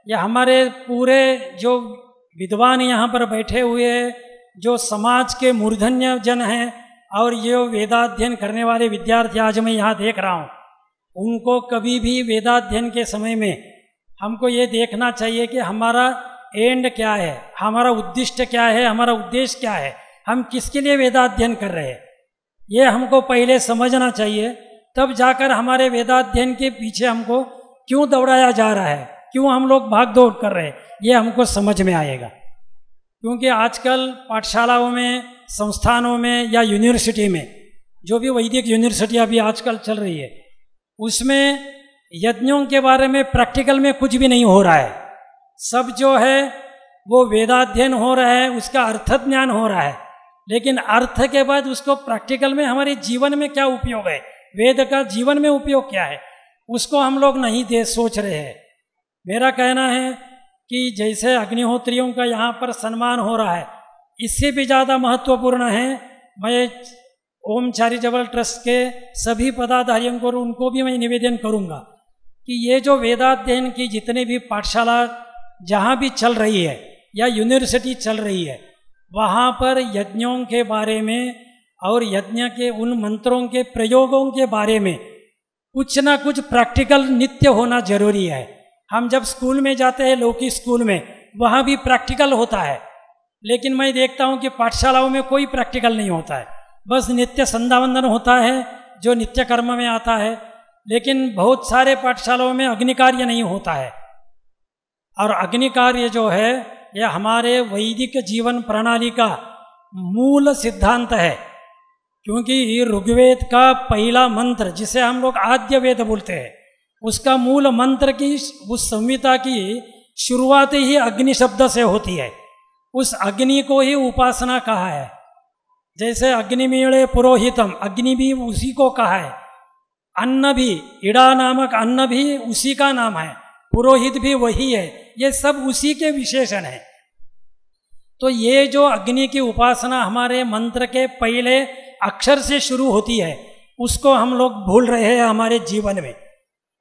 Speaker 3: ये हमारे पूरे जो विद्वान यहाँ पर बैठे हुए हैं, जो समाज के मूर्धन्य जन हैं, और ये वेदाध्ययन करने वाले विद्यार्थी आज मैं यहाँ देख रहा हूँ, उनको कभी भी वेदाध्ययन के समय में हमको ये देखना चाहिए कि हमारा एंड क्या है, हमारा उद्दिष्ट क्या है, हमारा उद्देश्य क्या है, हम किसके लिए वेदाध्ययन कर रहे हैं, ये हमको पहले समझना चाहिए। तब जाकर हमारे वेदाध्ययन के पीछे हमको क्यों दौड़ाया जा रहा है, क्यों हम लोग भाग दौड़ कर रहे हैं, ये हमको समझ में आएगा। क्योंकि आजकल पाठशालाओं में, संस्थानों में या यूनिवर्सिटी में, जो भी वैदिक यूनिवर्सिटी अभी आजकल चल रही है, उसमें यज्ञों के बारे में प्रैक्टिकल में कुछ भी नहीं हो रहा है। सब जो है वो वेदाध्ययन हो रहा है, उसका अर्थ ज्ञान हो रहा है, लेकिन अर्थ के बाद उसको प्रैक्टिकल में हमारे जीवन में क्या उपयोग है, वेद का जीवन में उपयोग क्या है, उसको हम लोग नहीं सोच रहे हैं। मेरा कहना है कि जैसे अग्निहोत्रियों का यहाँ पर सम्मान हो रहा है, इससे भी ज़्यादा महत्वपूर्ण है, मैं ओम चैरिटेबल ट्रस्ट के सभी पदाधिकारियों को, उनको भी मैं निवेदन करूँगा कि ये जो वेदाध्ययन की जितने भी पाठशाला जहाँ भी चल रही है या यूनिवर्सिटी चल रही है, वहाँ पर यज्ञों के बारे में और यज्ञ के उन मंत्रों के प्रयोगों के बारे में कुछ ना कुछ प्रैक्टिकल नित्य होना जरूरी है। हम जब स्कूल में जाते हैं, लौकिक स्कूल में, वहाँ भी प्रैक्टिकल होता है, लेकिन मैं देखता हूँ कि पाठशालाओं में कोई प्रैक्टिकल नहीं होता है, बस नित्य संध्यावंदन होता है जो नित्य कर्म में आता है। लेकिन बहुत सारे पाठशालाओं में अग्नि कार्य नहीं होता है, और अग्नि कार्य जो है यह हमारे वैदिक जीवन प्रणाली का मूल सिद्धांत है। क्योंकि ऋग्वेद का पहला मंत्र, जिसे हम लोग आद्य वेद बोलते हैं, उसका मूल मंत्र की, उस संहिता की शुरुआत ही अग्नि शब्द से होती है। उस अग्नि को ही उपासना कहा है। जैसे अग्निमीळे पुरोहितम, अग्नि भी उसी को कहा है। अन्न भी, इड़ा नामक अन्न भी उसी का नाम है, पुरोहित भी वही है, ये सब उसी के विशेषण है। तो ये जो अग्नि की उपासना हमारे मंत्र के पहले अक्षर से शुरू होती है, उसको हम लोग भूल रहे हैं हमारे जीवन में।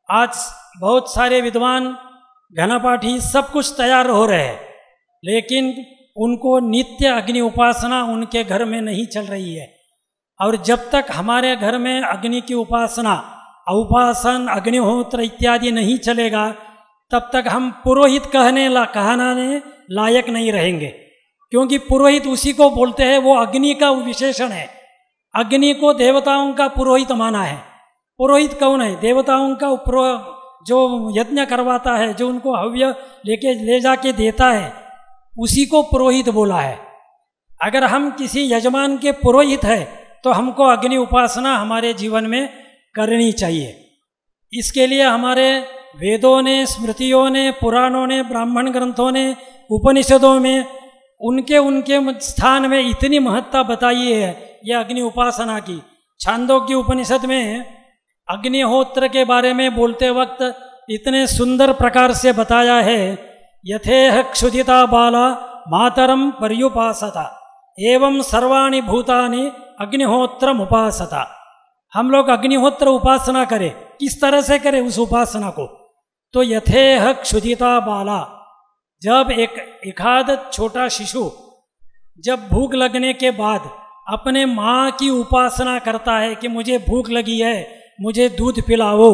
Speaker 3: आज बहुत सारे विद्वान, घनापाठी सब कुछ तैयार हो रहे हैं, लेकिन उनको नित्य अग्नि उपासना उनके घर में नहीं चल रही है। और जब तक हमारे घर में अग्नि की उपासना, उपासन, अग्निहोत्र इत्यादि नहीं चलेगा, तब तक हम पुरोहित कहने लायक नहीं रहेंगे। क्योंकि पुरोहित उसी को बोलते हैं, वो अग्नि का विशेषण है। अग्नि को देवताओं का पुरोहित माना है। पुरोहित कौन है? देवताओं का जो यज्ञ करवाता है, जो उनको हव्य ले जाके देता है, उसी को पुरोहित बोला है। अगर हम किसी यजमान के पुरोहित है तो हमको अग्नि उपासना हमारे जीवन में करनी चाहिए। इसके लिए हमारे वेदों ने, स्मृतियों ने, पुराणों ने, ब्राह्मण ग्रंथों ने, उपनिषदों में उनके स्थान में इतनी महत्ता बताई है ये अग्नि उपासना की। छांदोग्य उपनिषद में अग्निहोत्र के बारे में बोलते वक्त इतने सुंदर प्रकार से बताया है, यथेह क्षुधिता बाला मातरम पर्युपासता एवं सर्वाणि भूतानि अग्निहोत्रम उपासता। हम लोग अग्निहोत्र उपासना करें, किस तरह से करें उस उपासना को? तो यथेह क्षुधिता बाला, जब एकाध छोटा शिशु जब भूख लगने के बाद अपने माँ की उपासना करता है कि मुझे भूख लगी है, मुझे दूध पिलाओ,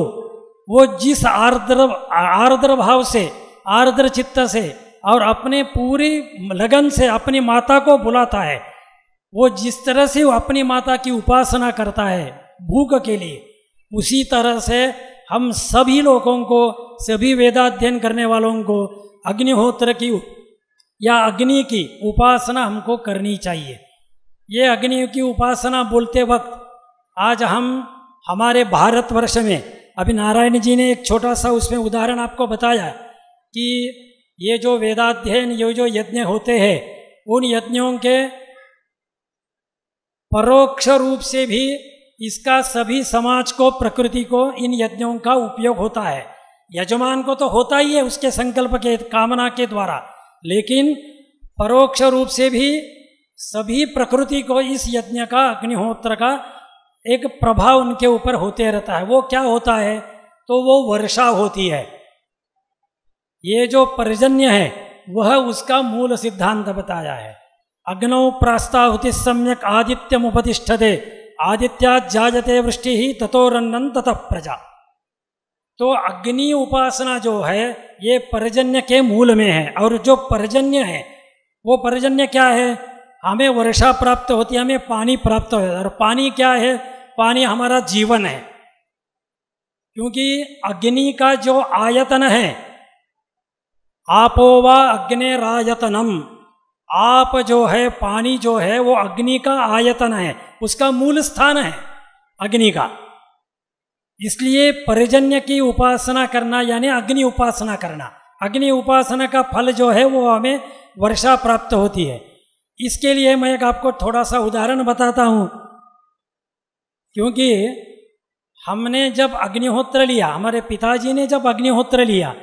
Speaker 3: वो जिस आर्द्र भाव से, आर्द्र चित्त से और अपने पूरी लगन से अपनी माता को बुलाता है, वो जिस तरह से वो अपनी माता की उपासना करता है भूख के लिए, उसी तरह से हम सभी लोगों को, सभी वेदाध्ययन करने वालों को अग्निहोत्र की या अग्नि की उपासना हमको करनी चाहिए। ये अग्नि की उपासना बोलते वक्त आज हम हमारे भारतवर्ष में, अभी नारायण जी ने एक छोटा सा उसमें उदाहरण आपको बताया कि ये जो वेदाध्ययन, ये जो यज्ञ होते हैं, उन यज्ञों के परोक्ष रूप से भी इसका सभी समाज को, प्रकृति को इन यज्ञों का उपयोग होता है। यजमान को तो होता ही है उसके संकल्प के, कामना के द्वारा, लेकिन परोक्ष रूप से भी सभी प्रकृति को इस यज्ञ का, अग्निहोत्र का एक प्रभाव उनके ऊपर होते रहता है। वो क्या होता है? तो वो वर्षा होती है। ये जो पर्जन्य है वह उसका मूल सिद्धांत बताया है। अग्नौ प्रास्ताहुति सम्यक आदित्यम उपतिष्ठते आदित्यात् जायते वृष्टि ही ततोरन्नं ततः प्रजा। तो अग्नि उपासना जो है ये पर्जन्य के मूल में है। और जो पर्जन्य है वो पर्जन्य क्या है? हमें वर्षा प्राप्त होती है, हमें पानी प्राप्त होता है। और पानी क्या है? पानी हमारा जीवन है। क्योंकि अग्नि का जो आयतन है, आपो वा अग्नेरायतनम, आप जो है, पानी जो है वो अग्नि का आयतन है, उसका मूल स्थान है अग्नि का। इसलिए पर्जन्य की उपासना करना यानी अग्नि उपासना करना, अग्नि उपासना का फल जो है वो हमें वर्षा प्राप्त होती है। इसके लिए मैं एक आपको थोड़ा सा उदाहरण बताता हूँ। क्योंकि हमने जब अग्निहोत्र लिया, हमारे पिताजी ने जब अग्निहोत्र लिया,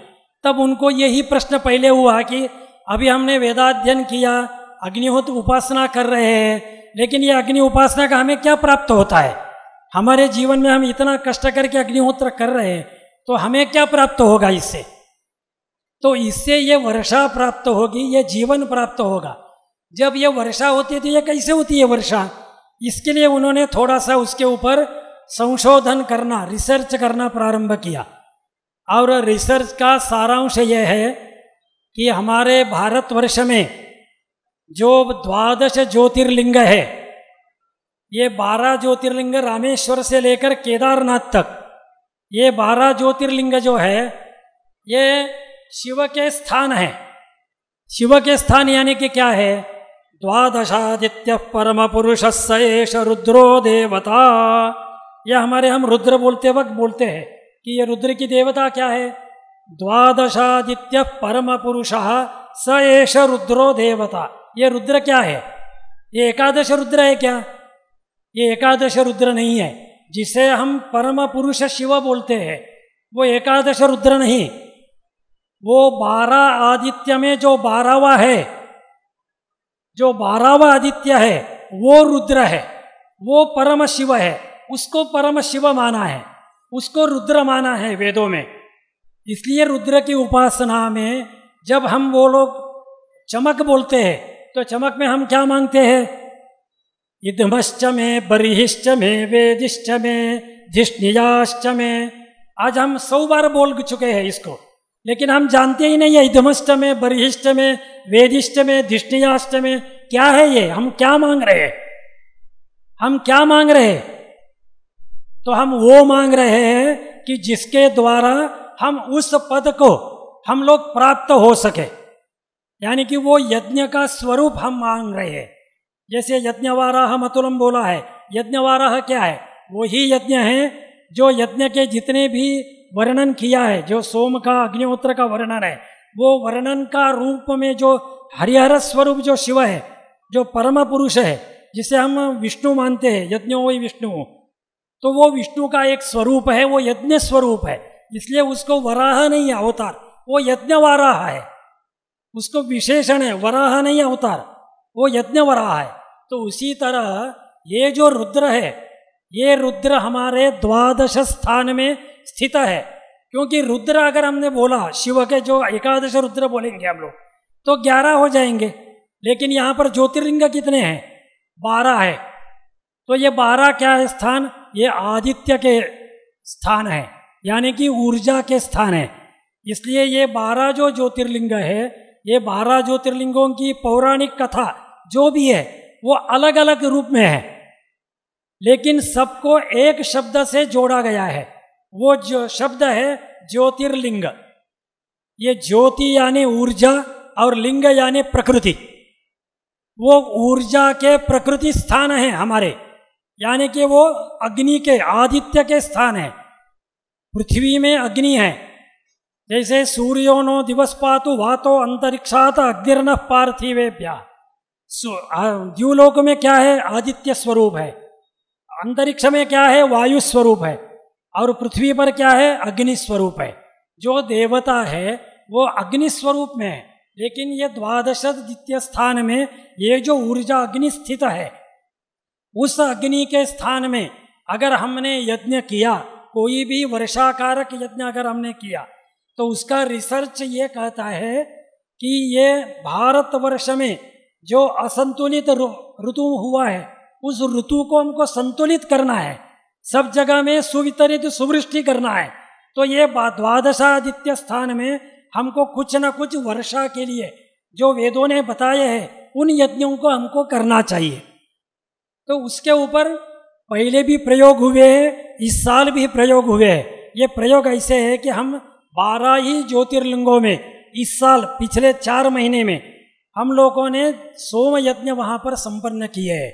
Speaker 3: तब उनको यही प्रश्न पहले हुआ कि अभी हमने वेदाध्ययन किया, अग्निहोत्र उपासना कर रहे हैं, लेकिन ये अग्नि उपासना का हमें क्या प्राप्त होता है? हमारे जीवन में हम इतना कष्ट करके अग्निहोत्र कर रहे हैं, तो हमें क्या प्राप्त होगा इससे? तो इससे ये वर्षा प्राप्त होगी, ये जीवन प्राप्त होगा। जब ये वर्षा होती है तो ये कैसे होती है वर्षा? इसके लिए उन्होंने थोड़ा सा उसके ऊपर संशोधन करना, रिसर्च करना प्रारंभ किया। और रिसर्च का सारांश यह है कि हमारे भारतवर्ष में जो 12 ज्योतिर्लिंग है, ये 12 ज्योतिर्लिंग रामेश्वर से लेकर केदारनाथ तक, ये 12 ज्योतिर्लिंग जो है ये शिव के स्थान है। शिव के स्थान यानी कि क्या है? द्वादशादित्य परम पुरुष एष रुद्रो देवता। यह हमारे हम रुद्र बोलते वक्त बोलते हैं कि ये रुद्र की देवता क्या है? द्वादशादित्य परम पुरुष स एष रुद्रो देवता। ये रुद्र क्या है? ये एकादश रुद्र है क्या? ये एकादश रुद्र नहीं है। जिसे हम परम पुरुष शिव बोलते हैं वो एकादश रुद्र नहीं, वो 12 आदित्य में जो 12वां है, जो 12वां आदित्य है वो रुद्र है, वो परम शिव है। उसको परम शिव माना है, उसको रुद्र माना है वेदों में। इसलिए रुद्र की उपासना में जब हम वो लोग चमक बोलते हैं, तो चमक में हम क्या मांगते हैं? इदमश्च में बर्हिश्च में वेदिश्च में धिष्णियाश्च में। आज हम 100 बार बोल चुके हैं इसको, लेकिन हम जानते ही नहीं है इदमश्च में बर्हिश्च में वेदिश्च में धिष्णियाश्च में क्या है ये, हम क्या मांग रहे हैं, हम क्या मांग रहे हैं? तो हम वो मांग रहे हैं कि जिसके द्वारा हम उस पद को हम लोग प्राप्त हो सके, यानी कि वो यज्ञ का स्वरूप हम मांग रहे हैं। जैसे यज्ञवाराह मतुलम बोला है, यज्ञवाराह क्या है? वही यज्ञ है जो यज्ञ के जितने भी वर्णन किया है, जो सोम का अग्निहोत्र का वर्णन है, वो वर्णन का रूप में जो हरिहर स्वरूप जो शिव है, जो परम पुरुष है, जिसे हम विष्णु मानते हैं, यज्ञो वही विष्णु, तो वो विष्णु का एक स्वरूप है, वो यज्ञ स्वरूप है। इसलिए उसको वराह नहीं है अवतार, वो यज्ञ वाराह है, उसको विशेषण है, वराह नहीं है अवतार, वो यज्ञ वराह है। तो उसी तरह ये जो रुद्र है, ये रुद्र हमारे 12 स्थान में स्थित है। क्योंकि रुद्र अगर हमने बोला, शिव के जो 11 रुद्र बोलेंगे हम लोग तो 11 हो जाएंगे, लेकिन यहाँ पर ज्योतिर्लिंग कितने हैं? 12 है। तो ये 12 क्या है स्थान? ये आदित्य के स्थान है, यानी कि ऊर्जा के स्थान है। इसलिए ये 12 जो ज्योतिर्लिंग है, ये 12 ज्योतिर्लिंगों की पौराणिक कथा जो भी है वो अलग अलग रूप में है, लेकिन सबको एक शब्द से जोड़ा गया है। वो जो शब्द है ज्योतिर्लिंग। ये ज्योति यानी ऊर्जा और लिंग यानी प्रकृति। वो ऊर्जा के प्रकृति स्थान है हमारे, यानी कि वो अग्नि के, आदित्य के स्थान है। पृथ्वी में अग्नि है, जैसे सूर्यो नो दिवस पातु वातो अंतरिक्षात अग्निर्न पार्थिवेभ्यः। द्यूलोक में क्या है? आदित्य स्वरूप है। अंतरिक्ष में क्या है? वायु स्वरूप है। और पृथ्वी पर क्या है? अग्नि स्वरूप है। जो देवता है वो अग्नि स्वरूप में है, लेकिन ये 12 द्वितीय स्थान में ये जो ऊर्जा अग्नि स्थित है, उस अग्नि के स्थान में अगर हमने यज्ञ किया, कोई भी वर्षाकारक यज्ञ अगर हमने किया, तो उसका रिसर्च ये कहता है कि ये भारतवर्ष में जो असंतुलित ऋतु हुआ है, उस ऋतु को हमको संतुलित करना है, सब जगह में सुवितरित सुवृष्टि करना है। तो ये 12 स्थान में हमको कुछ न कुछ वर्षा के लिए जो वेदों ने बताए हैं, उन यज्ञों को हमको करना चाहिए। तो उसके ऊपर पहले भी प्रयोग हुए हैं, इस साल भी प्रयोग हुए हैं। ये प्रयोग ऐसे है कि हम 12 ही ज्योतिर्लिंगों में इस साल पिछले 4 महीने में हम लोगों ने सोम यज्ञ वहाँ पर संपन्न किए हैं।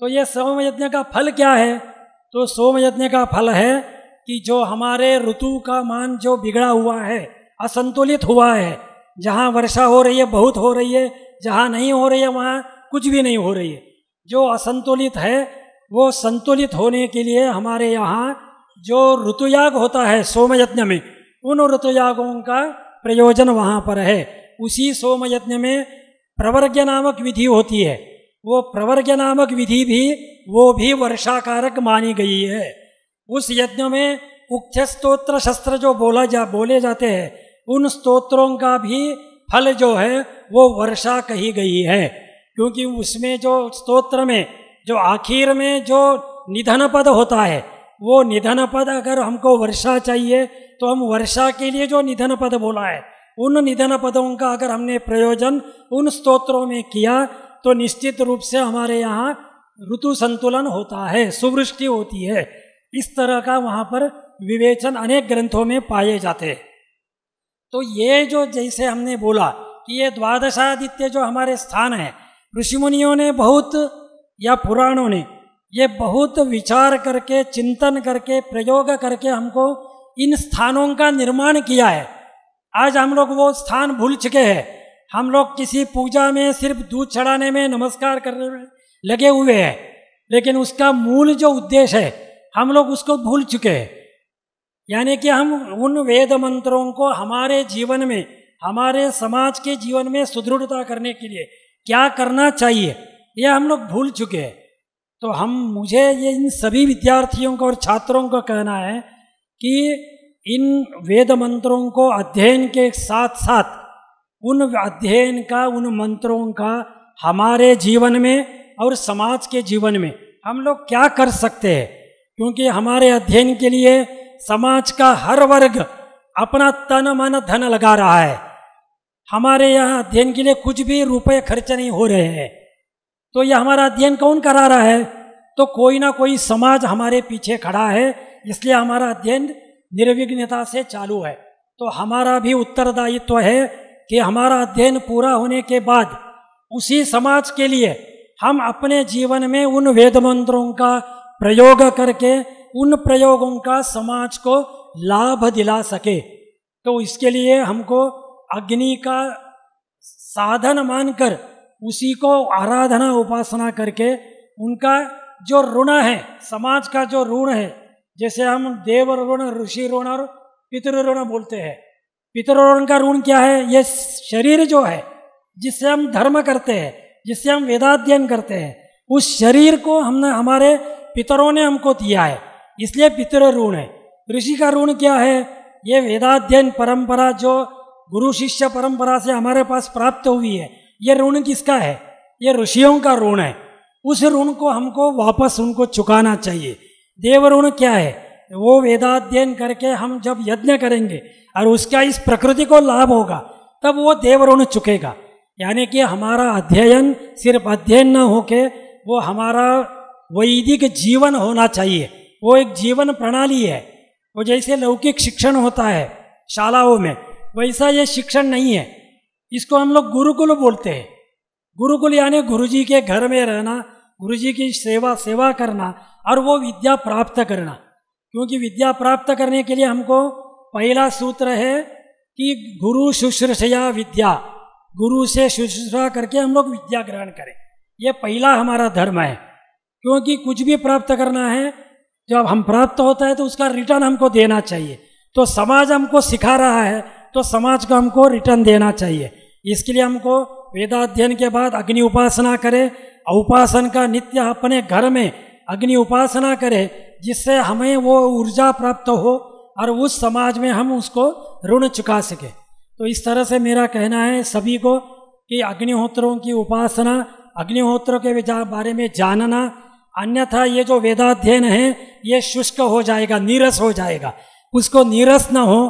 Speaker 3: तो ये सोम यज्ञ का फल क्या है? तो सोम यज्ञ का फल है कि जो हमारे ऋतु का मान जो बिगड़ा हुआ है, असंतुलित हुआ है, जहाँ वर्षा हो रही है बहुत हो रही है, जहाँ नहीं हो रही है वहाँ कुछ भी नहीं हो रही है, जो असंतुलित है वो संतुलित होने के लिए हमारे यहाँ जो ऋतुयाग होता है सोम यज्ञ में, उन ऋतुयागों का प्रयोजन वहाँ पर है। उसी सोम यज्ञ में प्रवर्ग्य नामक विधि होती है, वो प्रवर्ग्य नामक विधि भी वो भी वर्षाकारक मानी गई है। उस यज्ञ में उक्त स्तोत्र शस्त्र जो बोले जाते हैं, उन स्तोत्रों का भी फल जो है वो वर्षा कही गई है। क्योंकि उसमें जो स्तोत्र में जो आखिर में जो निधन पद होता है, वो निधन पद अगर हमको वर्षा चाहिए तो हम वर्षा के लिए जो निधन पद बोला है, उन निधन पदों का अगर हमने प्रयोजन उन स्तोत्रों में किया तो निश्चित रूप से हमारे यहाँ ऋतु संतुलन होता है, सुवृष्टि होती है। इस तरह का वहाँ पर विवेचन अनेक ग्रंथों में पाए जाते हैं। तो ये जो जैसे हमने बोला कि ये 12 जो हमारे स्थान है, ऋषिमुनियों ने बहुत या पुराणों ने ये बहुत विचार करके, चिंतन करके, प्रयोग करके हमको इन स्थानों का निर्माण किया है। आज हम लोग वो स्थान भूल चुके हैं। हम लोग किसी पूजा में सिर्फ दूध चढ़ाने में, नमस्कार करने में लगे हुए हैं, लेकिन उसका मूल जो उद्देश्य है हम लोग उसको भूल चुके हैं। यानी कि हम उन वेद मंत्रों को हमारे जीवन में, हमारे समाज के जीवन में सुदृढ़ता करने के लिए क्या करना चाहिए, ये हम लोग भूल चुके हैं। तो मुझे ये इन सभी विद्यार्थियों को और छात्रों को कहना है कि इन वेद मंत्रों को अध्ययन के साथ साथ उन अध्ययन का, उन मंत्रों का हमारे जीवन में और समाज के जीवन में हम लोग क्या कर सकते हैं। क्योंकि हमारे अध्ययन के लिए समाज का हर वर्ग अपना तन मन धन लगा रहा है। हमारे यहाँ अध्ययन के लिए कुछ भी रुपए खर्च नहीं हो रहे हैं। तो यह हमारा अध्ययन कौन करा रहा है? तो कोई ना कोई समाज हमारे पीछे खड़ा है, इसलिए हमारा अध्ययन निर्विघ्नता से चालू है। तो हमारा भी उत्तरदायित्व है कि हमारा अध्ययन पूरा होने के बाद उसी समाज के लिए हम अपने जीवन में उन वेद मंत्रों का प्रयोग करके उन प्रयोगों का समाज को लाभ दिला सके। तो इसके लिए हमको अग्नि का साधन मानकर उसी को आराधना उपासना करके उनका जो ऋण है, समाज का जो ऋण है, जैसे हम देव ऋण, ऋषि ऋण और पितृ ऋण बोलते हैं। पितृ ऋण का ऋण क्या है? ये शरीर जो है जिससे हम धर्म करते हैं, जिससे हम वेदाध्ययन करते हैं, उस शरीर को हमने, हमारे पितरों ने हमको दिया है, इसलिए पितृ ऋण है। ऋषि का ऋण क्या है? ये वेदाध्ययन परंपरा जो गुरु शिष्य परंपरा से हमारे पास प्राप्त हुई है, ये ऋण किसका है? ये ऋषियों का ऋण है। उस ऋण को हमको वापस उनको चुकाना चाहिए। देव ऋण क्या है? वो वेदाध्ययन करके हम जब यज्ञ करेंगे और उसका इस प्रकृति को लाभ होगा, तब वो देव ऋण चुकेगा। यानी कि हमारा अध्ययन सिर्फ अध्ययन न होके वो हमारा वैदिक जीवन होना चाहिए। वो एक जीवन प्रणाली है। वो जैसे लौकिक शिक्षण होता है शालाओं में, वैसा ये शिक्षण नहीं है। इसको हम लोग गुरुकुल बोलते हैं। गुरुकुल यानी गुरुजी के घर में रहना, गुरुजी की सेवा करना और वो विद्या प्राप्त करना। क्योंकि विद्या प्राप्त करने के लिए हमको पहला सूत्र है कि गुरु शुश्रूषया विद्या, गुरु से शुश्रूषा करके हम लोग विद्या ग्रहण करें। ये पहला हमारा धर्म है। क्योंकि कुछ भी प्राप्त करना है, जब हम प्राप्त होता है तो उसका रिटर्न हमको देना चाहिए। तो समाज हमको सिखा रहा है, तो समाज को हमको रिटर्न देना चाहिए। इसके लिए हमको वेदाध्ययन के बाद अग्नि उपासना करें, उपासन का नित्य अपने घर में अग्नि उपासना करें, जिससे हमें वो ऊर्जा प्राप्त हो और उस समाज में हम उसको ऋण चुका सके। तो इस तरह से मेरा कहना है सभी को कि अग्निहोत्रों की उपासना, अग्निहोत्रों के बारे में जानना, अन्यथा ये जो वेदाध्ययन है ये शुष्क हो जाएगा, नीरस हो जाएगा। उसको नीरस न हो,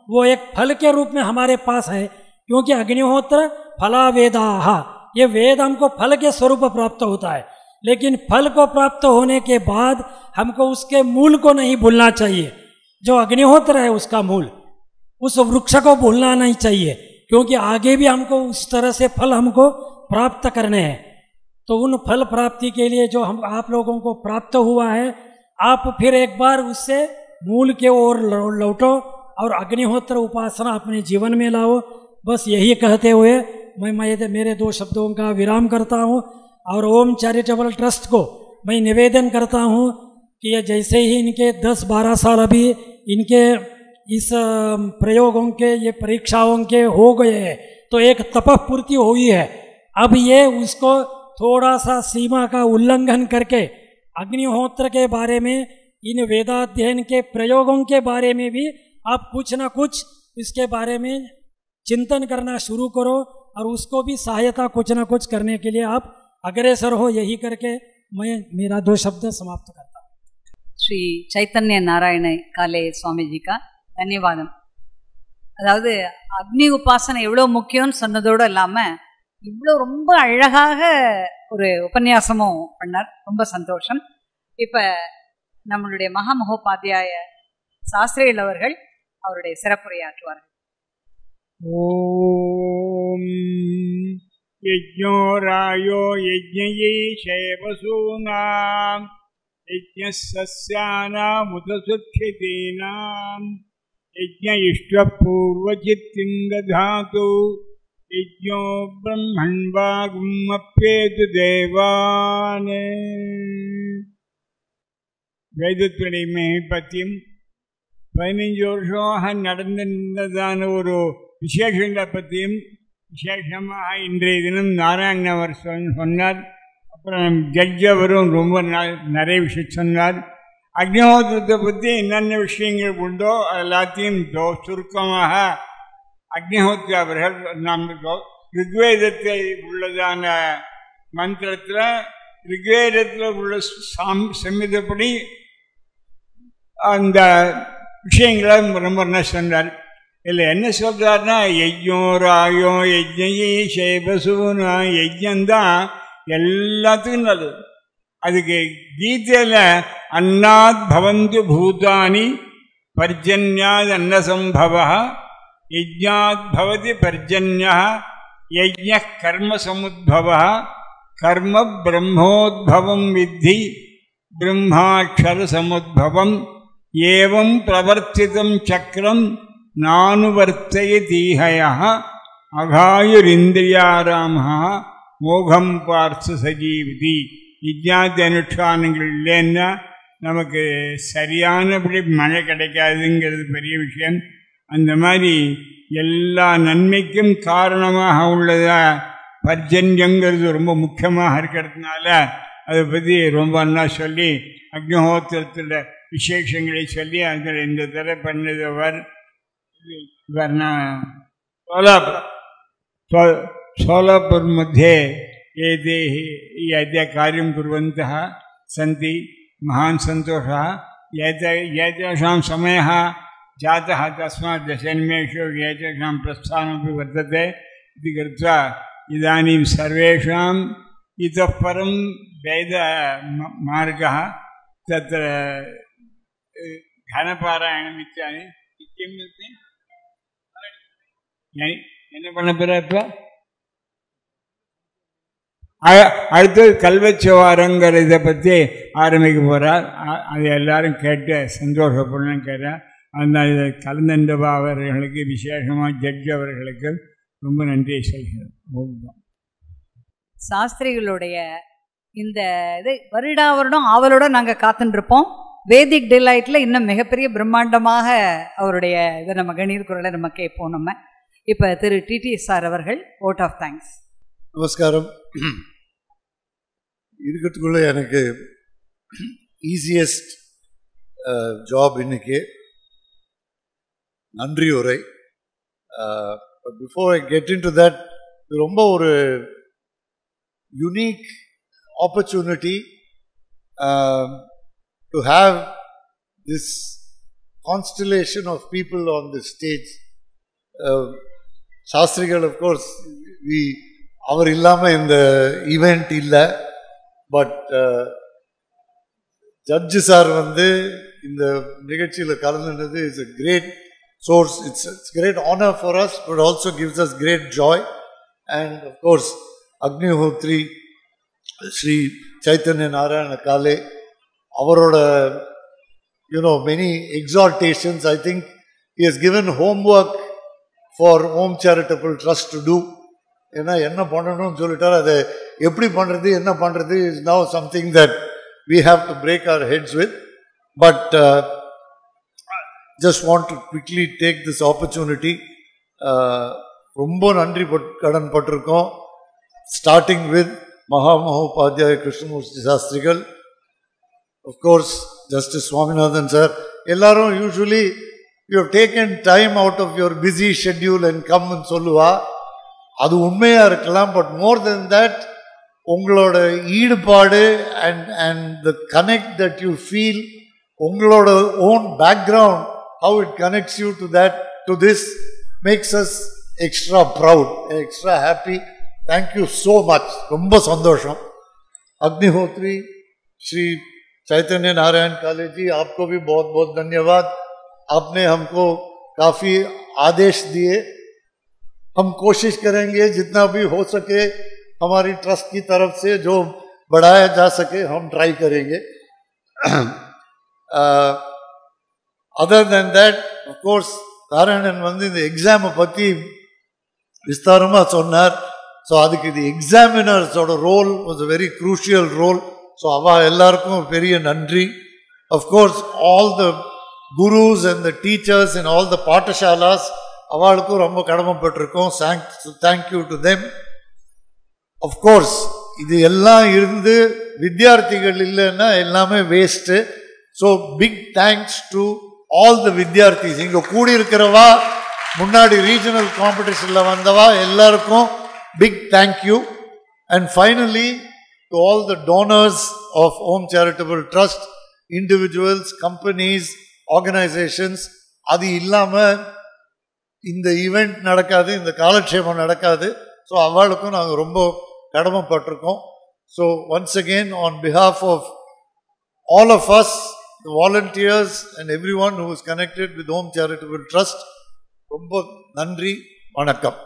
Speaker 3: वो एक फल के रूप में हमारे पास है। क्योंकि अग्निहोत्र फला वेदाः, ये वेद हमको फल के स्वरूप प्राप्त होता है। लेकिन फल को प्राप्त होने के बाद हमको उसके मूल को नहीं भूलना चाहिए। जो अग्निहोत्र है उसका मूल, उस वृक्ष को भूलना नहीं चाहिए। क्योंकि आगे भी हमको उस तरह से फल हमको प्राप्त करने हैं। तो उन फल प्राप्ति के लिए जो हम आप लोगों को प्राप्त हुआ है, आप फिर एक बार उससे मूल के ओर लौटो और अग्निहोत्र उपासना अपने जीवन में लाओ। बस यही कहते हुए मैं मेरे 2 शब्दों का विराम करता हूँ। और ओम चैरिटेबल ट्रस्ट को मैं निवेदन करता हूँ कि ये जैसे ही इनके 10-12 साल अभी इनके इस प्रयोगों के, ये परीक्षाओं के हो गए हैं, तो एक तपपूर्ति हुई है। अब ये उसको थोड़ा सा सीमा का उल्लंघन करके अग्निहोत्र के बारे में, इन वेदाध्ययन के प्रयोगों के बारे में भी आप कुछ न कुछ इसके बारे में चिंतन करना शुरू करो और उसको भी सहायता कुछ न कुछ करने के लिए आप अग्रसर हो। यही करके मैं मेरा 2 शब्द समाप्त करता हूँ।
Speaker 1: ஸ்ரீ சைத்தன்ய நாராயண காலே சுவாமிஜிக்கா தன்யவாதம். அதாவது அக்னி உபாசனை எவ்வளோ முக்கியம்னு சொன்னதோடு இல்லாமல் இவ்வளோ ரொம்ப அழகாக ஒரு உபன்யாசமும் பண்ணார். ரொம்ப சந்தோஷம். இப்போ நம்மளுடைய மகாமகோபாத்தியாய சாஸ்திரிகள் அவர்கள் அவருடைய சிறப்புரையாற்றுவார்கள்.
Speaker 4: ஓம் யஜ்ஞோ ராயோ யஜ்ஞயே சேவசூனாம் யஜ்ஞஸ்யானாம் உதசுத்யதீனாம் யஜ்ஞ இஷ்டபூர்வசித்திம் ததாது யஜ்ஞோ பிரம்மன் வாகும் அப்பேது தேவானே. வேதத்துடைய பற்றியும் 15 வருஷமாக நடந்திருந்ததான ஒரு விசேஷங்களை பற்றியும் விசேஷமாக இன்றைய தினம் நாராயண அவர் சொன்னார். அப்புறம் ஜட்ஜ் அவரும் ரொம்ப நிறைய விஷயம் சொன்னார். அக்னிஹோத்திரத்தை பற்றி என்னென்ன விஷயங்கள் உண்டோ எல்லாத்தையும் சுருக்கமாக அக்னிஹோத்ரி அவர்கள் நாம் ரிக்வேதத்தில் உள்ளதான மந்திரத்தில் ரிக்வேதத்தில் உள்ள சம்மிதப்படி அந்த விஷயங்களை ரொம்ப என்ன சொன்னார். இல்லை என்ன சொல்கிறாருன்னா, யஜ்ஞோ ராயோ யஜ்ஞயே சேபசூனா, யஜ்ஞந்தான் எல்லாத்துக்கும் நல்லது. அதுக்கு கீதையில் அன்னாத் பவந்து பூதானி பர்ஜன்யாத் அன்னசம்பவ யஜ்ஞாத் பவதி பர்ஜன்யா யஜ்ஞ கர்ம சமுத்பவ கர்ம பிரம்மோத்பவம் வித்தி பிரம்மாட்சர சமுத்பவம் ஏவம் பிரவர்த்திதம் சக்கரம் நானுவர்த்தயதீஹயः அகாயுரிந்திரியாராமः மோகம் பார்த்து சஜீவிதி. யஜ்ஞாதி அனுஷ்டானங்கள் இல்லைன்னா நமக்கு சரியானபடி மழை கிடைக்காதுங்கிறது பெரிய விஷயம். அந்த மாதிரி எல்லா நன்மைக்கும் காரணமாக உள்ளதா பர்ஜன்யங்கிறது ரொம்ப முக்கியமாக இருக்கிறதுனால அதை பற்றி ரொம்ப நல்லா சொல்லி அக்னிஹோத்திரத்தில் விசேஷங்களை சொல்லி அதில் இந்த தடவை பண்ணதவர் सोलापुर मध्ये एते यद्य कार्यं कुर्वन्तः सन्ति महान् सन्तोषः. एतेषां समयः जातः तस्मात् दशनिमेषु एतेषां प्रस्थानमपि वर्तते इति कृत्वा इदानीं सर्वेषाम् इतः परं वेदमार्गः तत्र घनपारायणम् इत्यादि என்ன பண்ண போற இப்ப அடுத்தது கல்வச்சவாரங்கிற இதை பற்றி ஆரம்பிக்க போகிறார். அதை எல்லாரும் கேட்டு சந்தோஷப்படணும்னு கேட்டார். அதனால் இதை கலந்தண்டபா அவர்களுக்கு விசேஷமாக ஜட்ஜ் அவர்களுக்கு ரொம்ப நன்றியை சொல்கிறேன்.
Speaker 1: சாஸ்திரிகளுடைய இந்த இது வருடா வருடம் ஆவலோட நாங்கள் காத்துருப்போம். வேதிக் டிலைட்டில் இன்னும் மிகப்பெரிய பிரம்மாண்டமாக அவருடைய இதை நம்ம கணீர் குரலை நம்ம கேட்போம். நம்ம இப்போ திரு டிடி சார் அவர்கள் வோட் ஆஃப் தேங்க்ஸ்.
Speaker 5: நமஸ்காரம். இருக்கிறதுக்குள்ள எனக்கு ஈஸியஸ்ட் ஜாப் இன்னைக்கு நன்றி உரை. Before I get in to that, ரொம்ப ஒரு unique opportunity to have this constellation of people on the stage. சாஸ்திரிகள் அஃப்கோர்ஸ் அவர் இல்லாமல் இந்த ஈவெண்ட் இல்லை. பட் ஜட்ஜு சார் இந்த நிகழ்ச்சியில் கலந்துனது is a great source. It's great honor for us, but also gives us great joy. And of course, Agnihotri, Sri Chaitanya Narayana Kale, avaroda, many exhortations. I think he has given homework for Om Charitable Trust to do. என்ன பண்ணணும்னு சொல்லிட்டார். அதை எப்படி பண்ணுறது என்ன பண்ணுறது is now something that we have to break our heads with. But just want to quickly take this opportunity. ரொம்ப நன்றி கடன் பட்டிருக்கோம். Starting with Mahamahopādhyaya Krishnamurti Shastrigal, of course Justice Swaminathan sir. எல்லாரும் usually you have taken time out of your busy schedule and come and சொல்லுவா. அது உண்மையாக இருக்கலாம். But more then that உங்களோட ஈடுபாடு and the connect that you feel, உங்களோட own background, how it connects you to that to this makes us extra proud, extra happy. Thank you so much. ரொம்ப சந்தோஷம். अग्निहोत्री श्री चैतन्य नारायण काले जी, आपको भी बहुत बहुत धन्यवाद. आपने हमको काफ़ी आदेश दिए. हम कोशिश करेंगे जितना भी हो सके हमारी ट्रस्ट की तरफ से जो बढ़ाया जा सके हम ट्राई करेंगे. Other than that of course Narayanan இந்த எக்ஸாமை பற்றி விஸ்தாரமாக சொன்னார். ஸோ அதுக்கு இது எக்ஸாமினர்ஸோட role was a very crucial role. So எல்லாருக்கும் பெரிய நன்றி. of course all the gurus and the teachers and all the பாட்டசாலாஸ் அவளுக்கும் ரொம்ப கடமைப்பட்டிருக்கோம். Thank you to them. அஃப்கோர்ஸ் இது எல்லாம் இருந்து வித்தியார்த்திகள் இல்லைன்னா எல்லாமே waste. So big thanks to all the வித்தியார்த்திஸ். இங்கே கூடியிருக்கிறவா முன்னாடி ரீஜனல் காம்படிஷனில் வந்தவா எல்லாருக்கும் big thank you. And finally to all the donors of Om charitable trust, individuals, companies, organisations. அது இல்லாமல் இந்த ஈவெண்ட் நடக்காது, இந்த காலக்ஷேபம் நடக்காது. ஸோ அவளுக்கும் நாங்கள் ரொம்ப கடமைப்பட்டிருக்கோம். So once again on behalf of all of us, the volunteers and everyone who is connected with Om Charitable Trust, ரொம்ப நன்றி, வணக்கம்.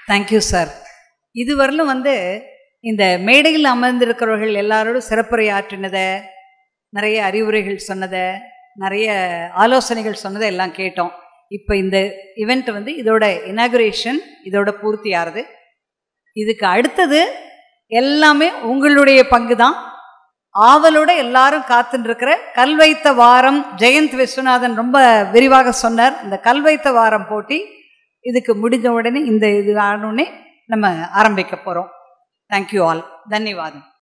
Speaker 1: Thank you sir. இதுவரையிலும் இந்த மேடையில் அமர்ந்திருக்கிறவர்கள் எல்லாரோடும் சிறப்புரையாற்றினதை, நிறைய அறிவுரைகள் சொன்னதை, நிறைய ஆலோசனைகள் சொன்னதை எல்லாம் கேட்டோம். இப்போ இந்த ஈவெண்ட் இதோட இனாகுரேஷன் இதோட பூர்த்தி ஆகுது. இதுக்கு அடுத்தது எல்லாமே உங்களுடைய பங்கு தான். ஆவலோட எல்லாரும் காத்துருக்கிற கல்வைத்த வாரம், ஜெயந்த் விஸ்வநாதன் ரொம்ப விரிவாக சொன்னார். இந்த கல்வைத்த வாரம் போட்டி இதுக்கு முடிஞ்ச உடனே இந்த இது ஆனோடனே நம்ம ஆரம்பிக்க போகிறோம். Thank you all. தன்யவாதம்.